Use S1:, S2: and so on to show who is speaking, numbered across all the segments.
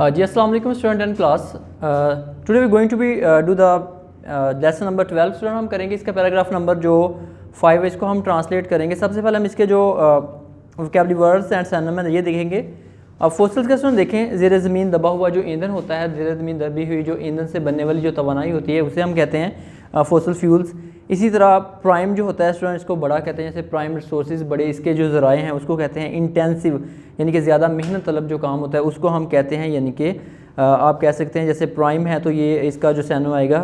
S1: जी अस्सलाम वालेकुम student and class. Today we going to be do the lesson number 12 student. हम करेंगे इसका पैराग्राफ नंबर जो 5 है, इसको हम ट्रांसलेट करेंगे। सबसे पहले हम इसके जो वोकैबुलरी वर्ड्स एंड सिनोनिम है ये देखेंगे। अब फोसिल्स का स्टूडेंट देखें, ज़ेर ज़मीन दबा हुआ जो ईंधन होता है, ज़ेर ज़मीन दबी हुई जो ईंधन से बनने वाली जो तवानाई होती है उसे हम कहते हैं फोसिल फ्यूल्स। इसी तरह प्राइम जो होता है स्टूडेंट, इसको बड़ा कहते हैं, जैसे प्राइम रिसोर्सेज बड़े इसके जो ज़राए हैं उसको कहते हैं इंटेंसिव, यानी कि ज़्यादा मेहनत तलब जो काम होता है उसको हम कहते हैं, यानी कि आप कह सकते हैं जैसे प्राइम है तो ये इसका जो सैनो आएगा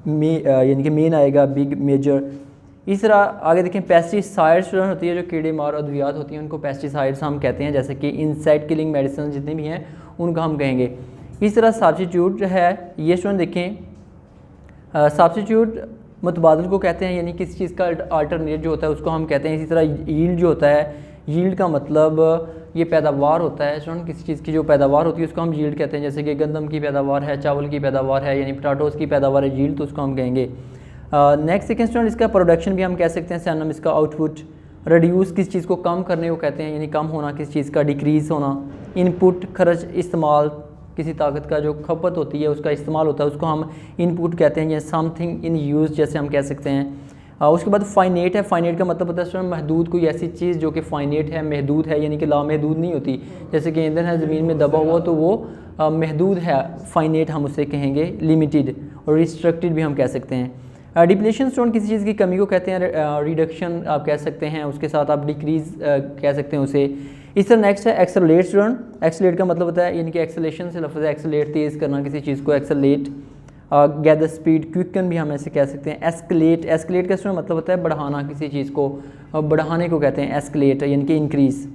S1: यानी कि मेन आएगा, बिग मेजर। इस तरह आगे देखें पेस्टिसाइड्स स्टूडेंट होती है जो कीड़े मार अद्वियात होती हैं उनको पेस्टिसाइड्स हम कहते हैं, जैसे कि इंसेक्ट किलिंग मेडिसिन जितनी भी हैं उनको हम कहेंगे। इस तरह सब्स्टिट्यूट जो है ये स्टूडेंट देखें, सब्स्टिट्यूट मुतबादल को कहते हैं, यानी किसी चीज़ का अल्टरनेट जो होता है उसको हम कहते हैं। इसी तरह यील्ड जो होता है, यील्ड का मतलब ये पैदावार होता है स्टूडेंट, किसी चीज़ की जो पैदावार होती है उसको हम यील्ड कहते हैं। जैसे कि गंदम की पैदावार है, चावल की पैदावार है, यानी पोटैटोज़ की पैदावार है यील्ड, तो उसको हम कहेंगे। नेक्स्ट सेकेंड स्टूडेंट, इसका प्रोडक्शन भी हम कह सकते हैं सिनोनिम इसका आउटपुट। रिड्यूस किस चीज़ को कम करने को कहते हैं, यानी कम होना किस चीज़ का, डिक्रीज़ होना। इनपुट खर्च, इस्तेमाल किसी ताकत का जो खपत होती है उसका इस्तेमाल होता है उसको हम इनपुट कहते हैं, या समथिंग इन यूज़ जैसे हम कह सकते हैं। उसके बाद फाइनेट है, फाइनेट का मतलब होता है स्टूडेंट महदूद, कोई ऐसी चीज़ जो कि फाइनेट है, महदूद है, यानी कि लामहदूद नहीं होती। जैसे कि ईंधन है ज़मीन में दबा हुआ तो वो महदूद है, फाइनेट हम उसे कहेंगे। लिमिटेड और रिस्ट्रिक्टेड भी हम कह सकते हैं। डिप्लेशन स्टूडेंट किसी चीज़ की कमी को कहते हैं, रिडक्शन आप कह सकते हैं, उसके साथ आप डिक्रीज़ कह सकते हैं उसे। इस तरह नेक्स्ट है एक्सेलरेट स्टूडेंट। एक्सेलरेट का मतलब होता है, यानी कि एक्सेलेशन से लफ्ज़ है एक्सेलरेट, तेज़ करना किसी चीज़ को, एक्सेलरेट। गैदर स्पीड, क्विकन भी हम ऐसे कह सकते हैं। एस्केलेट, एस्केलेट का स्टूडेंट मतलब होता है बढ़ाना किसी चीज़ को, बढ़ाने को कहते हैं एस्केलेट, यानी कि इंक्रीज़।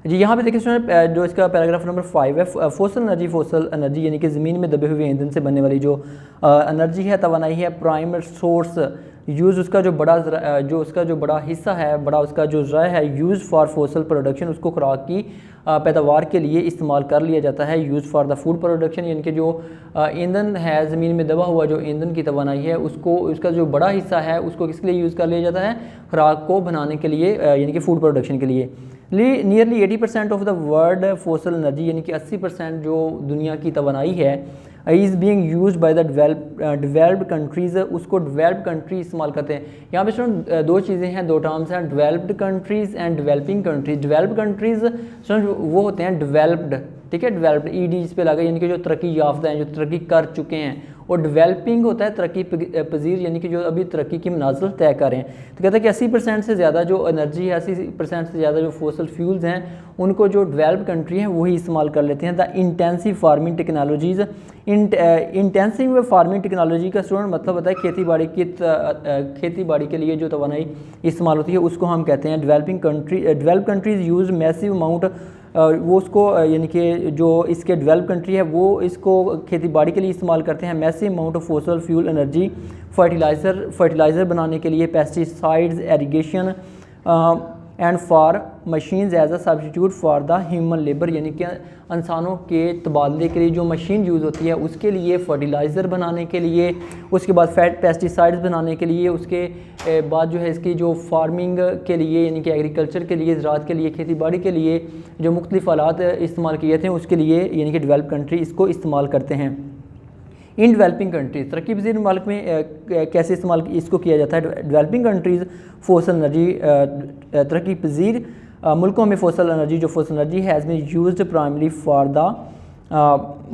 S1: जी यहाँ पे देखिए स्टूडेंट जो इसका पैराग्राफ नंबर 5 है, फोसल एनर्जी, फोसल एनर्जी यानी कि ज़मीन में दबे हुए ईंधन से बनने वाली जो एनर्जी है, तवानाई है, प्राइम सोर्स यूज़, उसका जो बड़ा जो उसका जो बड़ा हिस्सा है, बड़ा उसका जो ज़राया है यूज़ फॉर फोसल प्रोडक्शन, उसको खुराक की पैदावार के लिए इस्तेमाल कर लिया जाता है। Use for the food production, यानी कि जो ईंधन है, ज़मीन में दबा हुआ जो ईंधन की तवानाई है उसको, उसका जो बड़ा हिस्सा है उसको किसके लिए यूज़ कर लिया जाता है, खुराक को बनाने के लिए, यानी कि फूड प्रोडक्शन के लिए। Nearly 80% of the world fossil energy, यानी कि 80% जो दुनिया की तवानाई है is being use by the developed countries, उसको डेवलप्ड कंट्री इस्तेमाल करते हैं। यहाँ पे स्टूडेंट दो चीज़ें हैं, दो टर्म्स हैं, developed countries and developing countries. Developed countries student वो होते हैं डेवलप्ड, ठीक है, डेवलप्ड ईडी इस पे लगा, यानी कि जो तरक्की याफ्ता हैं, जो तरक्की कर चुके हैं। और डेवलपिंग होता है तरक्की पजीर, यानी कि जो अभी तरक्की की मनाजिल तय कर रहे हैं। तो कहते हैं कि 80% से ज़्यादा जो एनर्जी है, 80% से ज़्यादा जो फोसल फ्यूल्स हैं उनको जो डेवलप्ड कंट्री हैं वही इस्तेमाल कर लेते हैं। The intensive farming technologies, intensive farming technology का स्टूडेंट मतलब होता है खेती बाड़ी के लिए जो तवानाई इस्तेमाल होती है उसको हम कहते हैं developing country. Develop countries use massive amount, वो उसको यानी कि जो इसके डेवलप कंट्री है वो इसको खेती बाड़ी के लिए इस्तेमाल करते हैं। Massive amount of fossil fuel energy, fertiliser बनाने के लिए, pesticides, irrigation and for machines as a substitute for the human labour, यानी कि इंसानों के तबादले के लिए जो मशीन यूज़ होती है उसके लिए, फर्टिलाइज़र बनाने के लिए, उसके बाद पेस्टिसाइड्स बनाने के लिए, उसके बाद जो है इसकी जो फार्मिंग के लिए, यानी कि एग्रीकल्चर के लिए, ज़राअत के लिए, खेती बाड़ी के लिए जो मुख्तलिफ आलात इस्तेमाल किए थे उसके लिए, यानी कि डेवलप कंट्री इसको इस्तेमाल करते हैं। इन डेवलपिंग कंट्रीज़, तरक्की पज़ीर मुल्क में कैसे इस्तेमाल इसको किया जाता है। डेवलपिंग कंट्रीज़ फोसल एनर्जी, तरक्की पज़ीर मुल्कों में फोसल एनर्जी, जो fossil energy has been used primary for the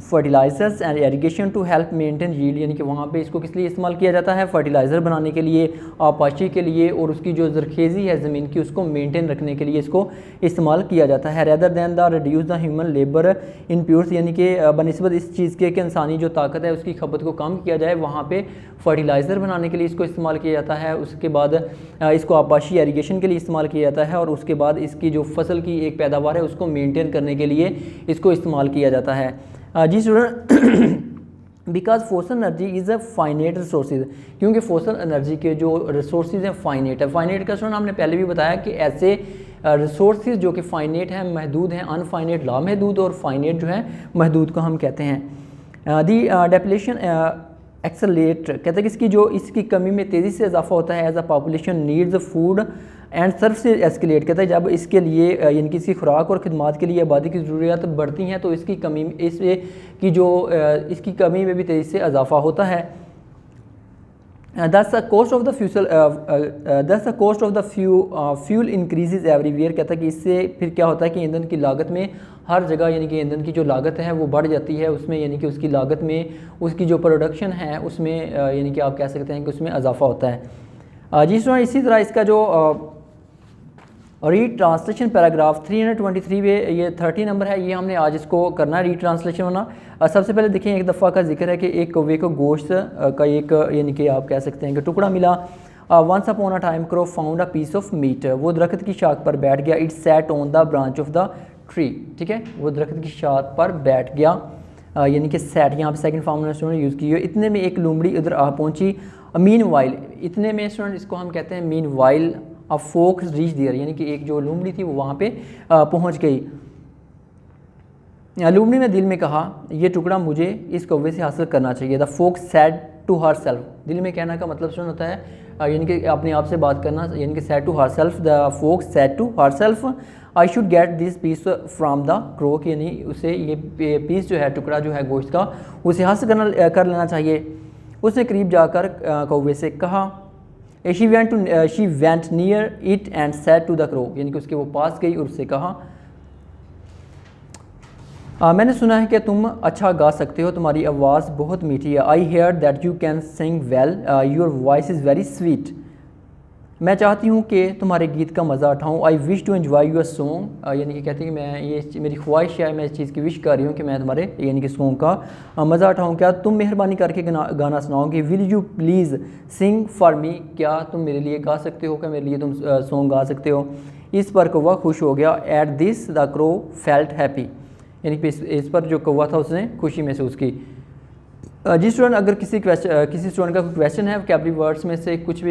S1: fertilisers and irrigation to help maintain yield, यानी कि वहाँ पे इसको किस लिए इस्तेमाल किया जाता है, फर्टिलाइज़र बनाने के लिए, आपाशी के लिए, और उसकी जो ज़रखेज़ी है ज़मीन की उसको मेंटेन रखने के लिए इसको इस्तेमाल किया जाता है। Rather than the reduce the human labour inputs, यानी कि बनिस्बत इस चीज़ के कि इंसानी जो ताकत है उसकी खपत को कम किया जाए, वहाँ पर फर्टिलाइज़र बनाने के लिए इसको इस्तेमाल किया जाता है। उसके बाद इसको आपाशी एरीगेशन के लिए इस्तेमाल किया जाता है, और उसके बाद इसकी जो फसल की एक पैदावार है उसको मेंटेन करने के लिए इसको इस्तेमाल किया जाता है। जी student, because fossil energy is a finite resources, क्योंकि फोसल एनर्जी के जो रिसोर्सेज हैं फाइनेट है। फाइनेट का स्टूडेंट हमने पहले भी बताया कि ऐसे रिसोर्सेज जो कि फाइनेट हैं, महदूद हैं, अनफाइनेट लामहदूद, और फाइनेट जो है महदूद को हम कहते हैं। दी डेप्लेशन एक्सेलरेट, कहते हैं कि इसकी जो इसकी कमी में तेज़ी से इजाफा होता है as a population needs food and सर्फ से एस्केलेट कहता है जब इसके लिए यानी कि इसकी खुराक और खिदमत के लिए आबादी की ज़रूरियात बढ़ती हैं तो इसकी कमी इसकी जो इसकी कमी में भी तेज़ी से इजाफा होता है। Thus the cost of the fuel increases everywhere कहता है कि इससे फिर क्या होता है कि ईंधन की लागत में हर जगह यानी कि ईंधन की जो लागत है वो बढ़ जाती है उसमें, यानी कि उसकी लागत में उसकी जो प्रोडक्शन है उसमें यानी कि आप कह सकते हैं कि उसमें इजाफा होता है। जिस तरह इसी तरह इसका जो रीट्रांसलेशन पैराग्राफ 323 में ये 30 नंबर है, ये हमने आज इसको करना है रीट्रांसलेशन होना। सबसे पहले देखिए एक दफ़ा का जिक्र है कि एक कौवे को गोश्त का एक यानी कि आप कह सकते हैं कि टुकड़ा मिला। Once upon a time crow found a piece of meat, वो दरख्त की शाख पर बैठ गया। It sat on the branch of the tree, ठीक है, वो दरख्त की शाख पर बैठ गया, यानी कि सैट यहाँ पे सेकंड फॉर्म में यूज़ की है। इतने में एक लोमड़ी उधर आ पहुँची। मीन वाइल, इतने में स्टूडेंट इसको हम कहते हैं meanwhile a fox reach there, यानी कि एक जो लूमड़ी थी वो वहाँ पे पहुँच गई। लूमड़ी ने दिल में कहा ये टुकड़ा मुझे इस कौवे से हासिल करना चाहिए। The fox said to herself, दिल में कहना का मतलब सुन होता है यानी कि अपने आप से बात करना, यानी कि said to herself. The fox said to herself I should get this piece from the crow, यानी उसे ये पीस जो है टुकड़ा जो है गोश्त का उसे हासिल कर लेना चाहिए। उसने करीब जाकर कौवे से कहा she went near it and said to the crow, यानी कि उसके वो पास गई और उससे कहा मैंने सुना है कि तुम अच्छा गा सकते हो, तुम्हारी आवाज़ बहुत मीठी है। I hear that you can sing well, your voice is very sweet. मैं चाहती हूँ कि तुम्हारे गीत का मज़ा उठाऊँ। I wish to enjoy your song, यानी कि कहती हैं कि मैं ये मेरी ख्वाहिश है, मैं इस चीज़ की विश कर रही हूँ कि मैं तुम्हारे यानी कि सॉन्ग का मज़ा उठाऊँ। क्या तुम मेहरबानी करके गाना सुनाओगे? Will you please sing for me, क्या तुम मेरे लिए गा सकते हो, क्या मेरे लिए तुम सॉन्ग गा सकते हो? इस पर कौवा खुश हो गया। At this the crow felt happy, यानी कि इस पर जो कौवा था उसने खुशी महसूस की। जिस स्टूडेंट अगर किसी स्टूडेंट का कोई क्वेश्चन है वोकैबुलरी वर्ड्स में से कुछ भी